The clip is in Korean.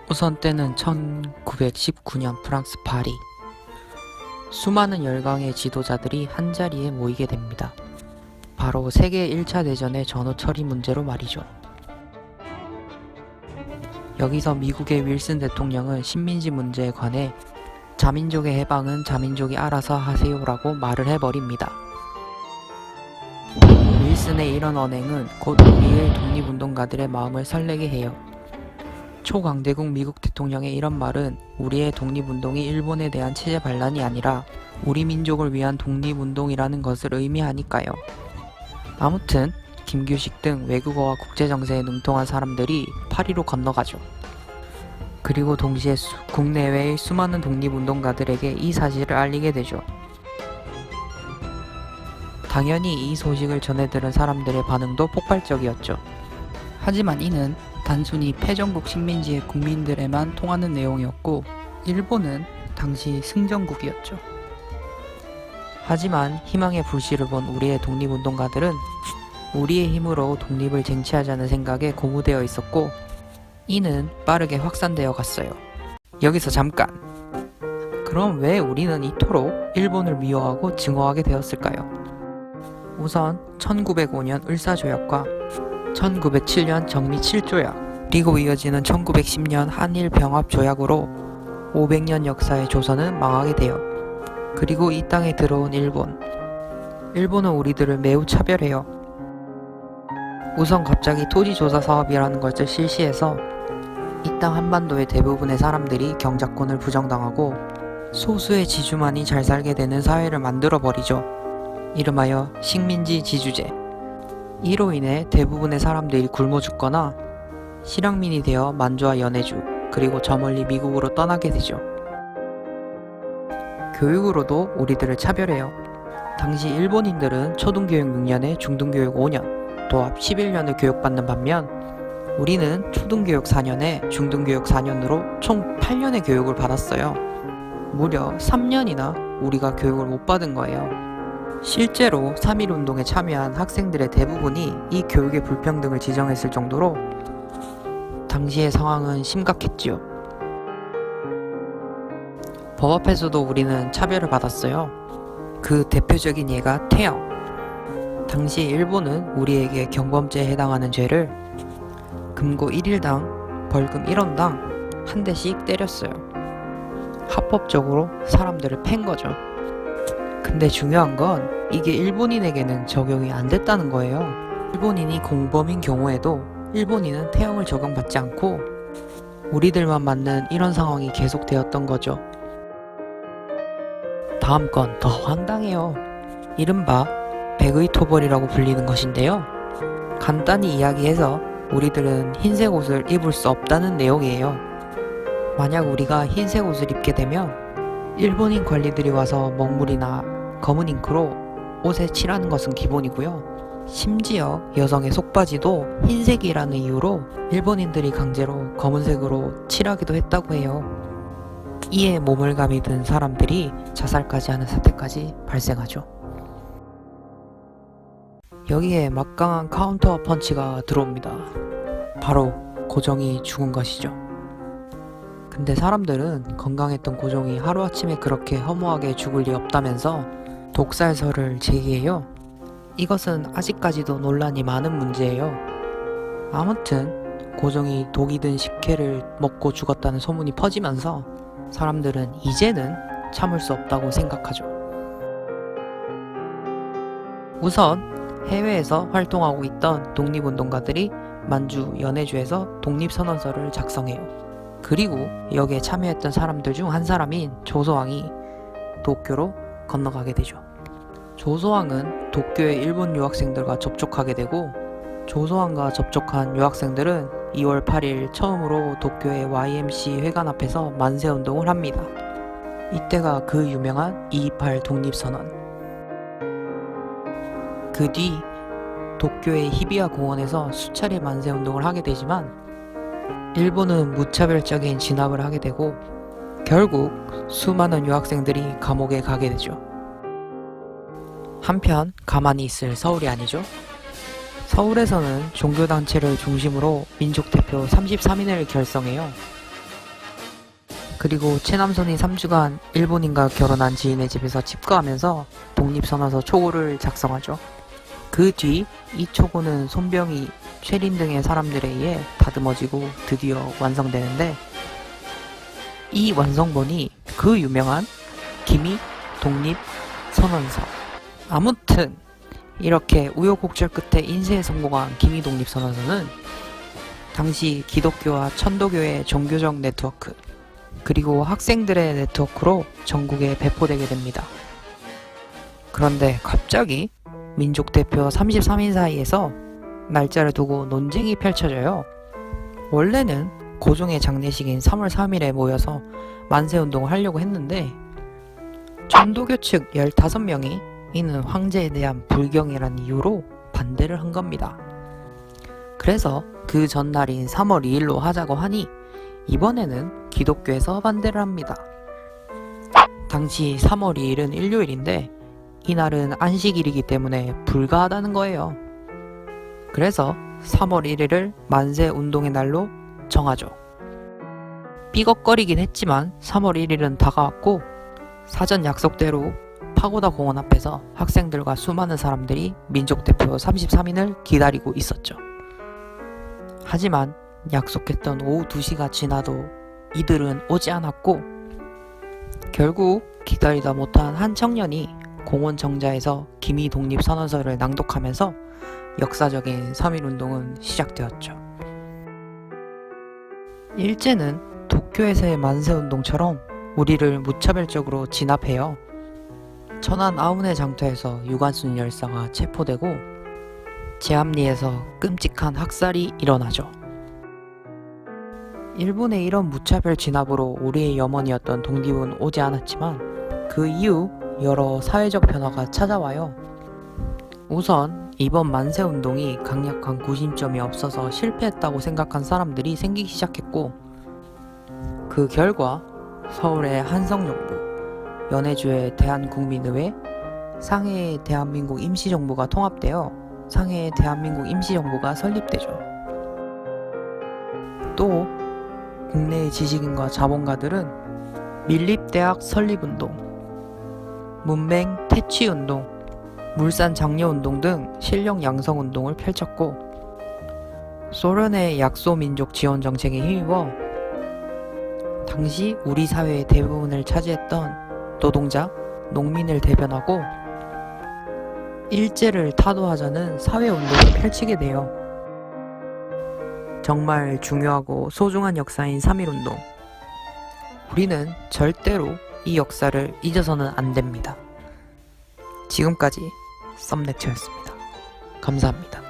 우선 때는 1919년 프랑스 파리. 수많은 열강의 지도자들이 한자리에 모이게 됩니다. 바로 세계 1차 대전의 전후 처리 문제로 말이죠. 여기서 미국의 윌슨 대통령은 식민지 문제에 관해 자민족의 해방은 자민족이 알아서 하세요라고 말을 해버립니다. 윌슨의 이런 언행은 곧 우리의 독립운동가들의 마음을 설레게 해요. 초강대국 미국 대통령의 이런 말은 우리의 독립운동이 일본에 대한 체제 반란이 아니라 우리 민족을 위한 독립운동이라는 것을 의미하니까요. 아무튼 김규식 등 외국어와 국제정세에 능통한 사람들이 파리로 건너가죠. 그리고 동시에 국내외의 수많은 독립운동가들에게 이 사실을 알리게 되죠. 당연히 이 소식을 전해들은 사람들의 반응도 폭발적이었죠. 하지만 이는 단순히 패전국 식민지의 국민들에만 통하는 내용이었고 일본은 당시 승전국이었죠. 하지만 희망의 불씨를 본 우리의 독립운동가들은 우리의 힘으로 독립을 쟁취하자는 생각에 고무되어 있었고 이는 빠르게 확산되어 갔어요. 여기서 잠깐! 그럼 왜 우리는 이토록 일본을 미워하고 증오하게 되었을까요? 우선 1905년 을사조약과 1907년 정리 7조약, 그리고 이어지는 1910년 한일병합조약으로 500년 역사의 조선은 망하게 돼요. 그리고 이 땅에 들어온 일본은 우리들을 매우 차별해요. 우선 갑자기 토지조사 사업이라는 것을 실시해서 이 땅 한반도의 대부분의 사람들이 경작권을 부정당하고 소수의 지주만이 잘 살게 되는 사회를 만들어버리죠. 이름하여 식민지 지주제. 이로 인해 대부분의 사람들이 굶어 죽거나 실향민이 되어 만주와 연해주 그리고 저 멀리 미국으로 떠나게 되죠. 교육으로도 우리들을 차별해요. 당시 일본인들은 초등교육 6년에 중등교육 5년, 도합 11년을 교육받는 반면 우리는 초등교육 4년에 중등교육 4년으로 총 8년의 교육을 받았어요. 무려 3년이나 우리가 교육을 못 받은 거예요. 실제로 3.1운동에 참여한 학생들의 대부분이 이 교육의 불평등을 지적했을 정도로 당시의 상황은 심각했지요. 법 앞에서도 우리는 차별을 받았어요. 그 대표적인 예가 태형. 당시 일본은 우리에게 경범죄에 해당하는 죄를 금고 1일당 벌금 1원당 한 대씩 때렸어요. 합법적으로 사람들을 팬 거죠. 근데 중요한 건 이게 일본인에게는 적용이 안 됐다는 거예요. 일본인이 공범인 경우에도 일본인은 태형을 적용받지 않고 우리들만 맞는 이런 상황이 계속되었던 거죠. 다음 건 더 황당해요. 이른바 백의 토벌이라고 불리는 것인데요. 간단히 이야기해서 우리들은 흰색 옷을 입을 수 없다는 내용이에요. 만약 우리가 흰색 옷을 입게 되면 일본인 관리들이 와서 먹물이나 검은 잉크로 옷에 칠하는 것은 기본이고요. 심지어 여성의 속바지도 흰색이라는 이유로 일본인들이 강제로 검은색으로 칠하기도 했다고 해요. 이에 몸을 감이 든 사람들이 자살까지 하는 사태까지 발생하죠. 여기에 막강한 카운터 펀치가 들어옵니다. 바로 고종이 죽은 것이죠. 근데 사람들은 건강했던 고종이 하루아침에 그렇게 허무하게 죽을 리 없다면서 독살설을 제기해요. 이것은 아직까지도 논란이 많은 문제예요. 아무튼 고종이 독이 든 식혜를 먹고 죽었다는 소문이 퍼지면서 사람들은 이제는 참을 수 없다고 생각하죠. 우선 해외에서 활동하고 있던 독립운동가들이 만주, 연해주에서 독립선언서를 작성해요. 그리고 여기에 참여했던 사람들 중 한 사람인 조소왕이 도쿄로 건너가게 되죠. 조소왕은 도쿄의 일본 유학생들과 접촉하게 되고 조소왕과 접촉한 유학생들은 2월 8일 처음으로 도쿄의 YMC 회관 앞에서 만세운동을 합니다. 이때가 그 유명한 228 독립선언. 그 뒤 도쿄의 히비야 공원에서 수차례 만세운동을 하게 되지만 일본은 무차별적인 진압을 하게 되고 결국 수많은 유학생들이 감옥에 가게 되죠. 한편 가만히 있을 서울이 아니죠. 서울에서는 종교단체를 중심으로 민족대표 33인을 결성해요. 그리고 최남선이 3주간 일본인과 결혼한 지인의 집에서 집거하면서 독립선언서 초고를 작성하죠. 그 뒤 이 초고는 손병희, 최린 등의 사람들에 의해 다듬어지고 드디어 완성되는데, 이 완성본이 그 유명한 기미 독립선언서. 아무튼 이렇게 우여곡절 끝에 인쇄에 성공한 기미 독립선언서는 당시 기독교와 천도교의 종교적 네트워크, 그리고 학생들의 네트워크로 전국에 배포되게 됩니다. 그런데 갑자기 민족 대표 33인 사이에서 날짜를 두고 논쟁이 펼쳐져요. 원래는 고종의 장례식인 3월 3일에 모여서 만세운동을 하려고 했는데, 천도교 측 15명이 이는 황제에 대한 불경이라는 이유로 반대를 한 겁니다. 그래서 그 전날인 3월 2일로 하자고 하니 이번에는 기독교에서 반대를 합니다. 당시 3월 2일은 일요일인데 이날은 안식일이기 때문에 불가하다는 거예요. 그래서 3월 1일을 만세운동의 날로 정하죠. 삐걱거리긴 했지만 3월 1일은 다가왔고, 사전 약속대로 파고다 공원 앞에서 학생들과 수많은 사람들이 민족대표 33인을 기다리고 있었죠. 하지만 약속했던 오후 2시가 지나도 이들은 오지 않았고, 결국 기다리다 못한 한 청년이 공원 정자에서 기미 독립선언서를 낭독하면서 역사적인 3.1운동은 시작되었죠. 일제는 도쿄에서의 만세운동처럼 우리를 무차별적으로 진압해요. 천안 아우네 장터에서 유관순 열사가 체포되고 제암리에서 끔찍한 학살이 일어나죠. 일본의 이런 무차별 진압으로 우리의 염원이었던 독립은 오지 않았지만 그 이후 여러 사회적 변화가 찾아와요. 우선 이번 만세운동이 강력한 구심점이 없어서 실패했다고 생각한 사람들이 생기기 시작했고, 그 결과 서울의 한성정부, 연해주의 대한국민의회, 상해의 대한민국 임시정부가 통합되어 상해의 대한민국 임시정부가 설립되죠. 또 국내의 지식인과 자본가들은 밀립대학 설립운동, 문맹 퇴치운동, 물산 장려운동 등 실력 양성운동을 펼쳤고, 소련의 약소민족 지원 정책에 힘입어 당시 우리 사회의 대부분을 차지했던 노동자, 농민을 대변하고 일제를 타도하자는 사회운동을 펼치게 돼요. 정말 중요하고 소중한 역사인 3.1운동. 우리는 절대로 이 역사를 잊어서는 안 됩니다. 지금까지 썸네처였습니다. 감사합니다.